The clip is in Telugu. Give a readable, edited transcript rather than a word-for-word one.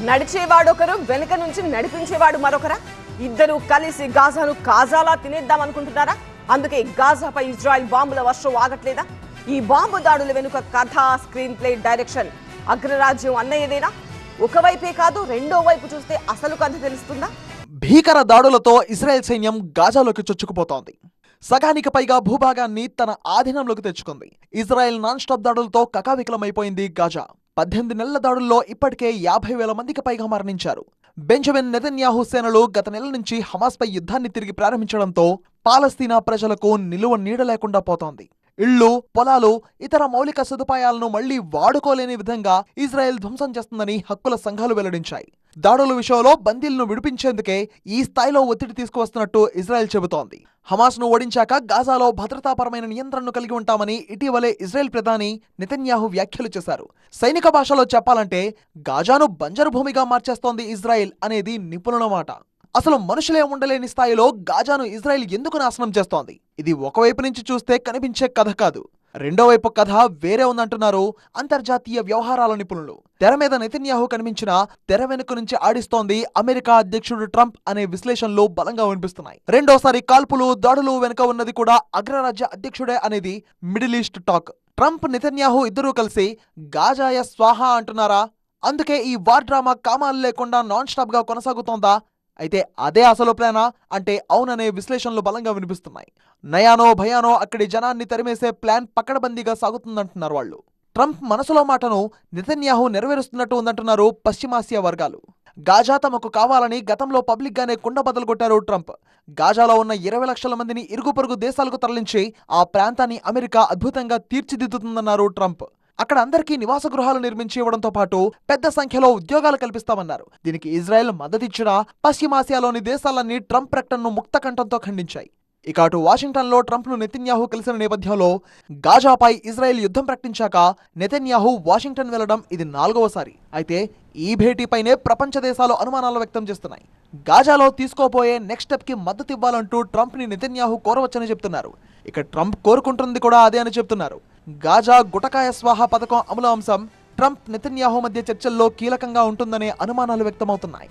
నడిచేవాడొకరు, వెనుక నుంచి నడిపించేవాడు మరొకరా? ఇద్దరు కలిసి గాజాను కాజాలా తినేద్దాం అనుకుంటున్నారా? అందుకే గాజాపై ఇజ్రాయెల్ బాంబుల వర్షం ఆగట్లేదా? ఈ బాంబు దాడుల వెనుక కథ, స్క్రీన్ ప్లే, డైరెక్షన్ అగ్రరాజ్యం అన్నయ్యదేనా? ఒకవైపే కాదు, రెండో వైపు చూస్తే అసలు కథ తెలుస్తుందా? భీకర దాడులతో ఇజ్రాయెల్ సైన్యం గాజాలోకి చొచ్చుకుపోతోంది. సగానికి పైగా భూభాగాన్ని తన ఆధీనంలోకి తెచ్చుకుంది. ఇజ్రాయెల్ నాన్ స్టాప్ దాడులతో కకావికలమైపోయింది గాజా. 18 నెలల దాడుల్లో ఇప్పటికే 50,000 మందికి పైగా మరణించారు. బెంజమిన్ నెతన్యాహు సేనలు గత నెల నుంచి హమాస్పై యుద్ధాన్ని తిరిగి ప్రారంభించడంతో పాలస్తీనా ప్రజలకు నిలువ నీడ లేకుండా పోతోంది. ఇళ్లు, పొలాలు, ఇతర మౌలిక సదుపాయాలను మళ్లీ వాడుకోలేని విధంగా ఇజ్రాయెల్ ధ్వంసం చేస్తుందని హక్కుల సంఘాలు వెల్లడించాయి. దాడుల విషయంలో బందీలను విడిపించేందుకే ఈ స్థాయిలో ఒత్తిడి తీసుకువస్తున్నట్టు ఇజ్రాయెల్ చెబుతోంది. హమాస్ను ఓడించాక గాజాలో భద్రతాపరమైన నియంత్రణను కలిగి ఉంటామని ఇటీవలే ఇజ్రాయెల్ ప్రధాని నెతన్యాహు వ్యాఖ్యలు చేశారు. సైనిక భాషలో చెప్పాలంటే గాజాను బంజరు భూమిగా మార్చేస్తోంది ఇజ్రాయెల్ అనేది నిపుణుల మాట. అసలు మనుషులే ఉండలేని స్థాయిలో గాజాను ఇజ్రాయెల్ ఎందుకు నాశనం చేస్తోంది? ఇది ఒకవైపు నుంచి చూస్తే కనిపించే కథ కాదు, రెండో వైపు కథ వేరే ఉందంటున్నారు అంతర్జాతీయ వ్యవహారాల నిపుణులు. తెర మీద నెతన్యాహు కనిపించిన తెర వెనుక నుంచి ఆడిస్తోంది అమెరికా అధ్యక్షుడు ట్రంప్ అనే విశ్లేషణలు బలంగా వినిపిస్తున్నాయి. రెండోసారి కాల్పులు, దాడులు వెనుక ఉన్నది కూడా అగ్రరాజ్య అధ్యక్షుడే అనేది middle east talk. Trump, Netanyahu ఇద్దరూ కలిసి గాజాయ స్వాహా అంటున్నారా? అందుకే ఈ వార్ డ్రామా కామాలు లేకుండా నాన్ స్టాప్ గా కొనసాగుతోందా? అయితే అదే అసలు ప్లానా అంటే అవుననే విశ్లేషణలు బలంగా వినిపిస్తున్నాయి. నయానో భయానో అక్కడి జనాన్ని తరిమేసే ప్లాన్ పకడ్బందీగా సాగుతుందంటున్నారు వాళ్ళు. ట్రంప్ మనసులో మాటను నెతన్యాహు నెరవేరుస్తున్నట్టు ఉందంటున్నారు పశ్చిమాసియా వర్గాలు. గాజా తమకు కావాలని గతంలో పబ్లిక్ గానే కుండబద్దలు కొట్టారు ట్రంప్. గాజాలో ఉన్న 20 లక్షల మందిని ఇరుగు పొరుగు దేశాలకు తరలించి ఆ ప్రాంతాన్ని అమెరికా అద్భుతంగా తీర్చిదిద్దుతుందన్నారు ట్రంప్. అక్కడ అందరికీ నివాస గృహాలు నిర్మించి ఇవ్వడంతో పాటు పెద్ద సంఖ్యలో ఉద్యోగాలు కల్పిస్తామన్నారు. దీనికి ఇజ్రాయెల్ మద్దతిచ్చినా పశ్చిమాసియాలోని దేశాలన్నీ ట్రంప్ ప్రకటనను ముక్తకంఠంతో ఖండించాయి. ఇక అటు వాషింగ్టన్లో ట్రంప్ను నెతన్యాహు కలిసిన నేపథ్యంలో గాజాపై ఇజ్రాయెల్ యుద్ధం ప్రకటించాక నెతన్యాహు వాషింగ్టన్ వెళ్లడం ఇది 4వసారి. అయితే ఈ భేటీపైనే ప్రపంచ దేశాలు అనుమానాలు వ్యక్తం చేస్తున్నాయి. గాజాలో తీసుకోబోయే నెక్స్ట్ స్టెప్ కి మద్దతు ఇవ్వాలంటూ ట్రంప్ ని నెతన్యాహు కోరవచ్చని చెప్తున్నారు. ఇక ట్రంప్ కోరుకుంటుంది కూడా అదే అని చెప్తున్నారు. గాజా గుటకాయ స్వాహా పథకం అమలు అంశం ట్రంప్, నెతన్యాహు మధ్య చర్చల్లో కీలకంగా ఉంటుందనే అనుమానాలు వ్యక్తమవుతున్నాయి.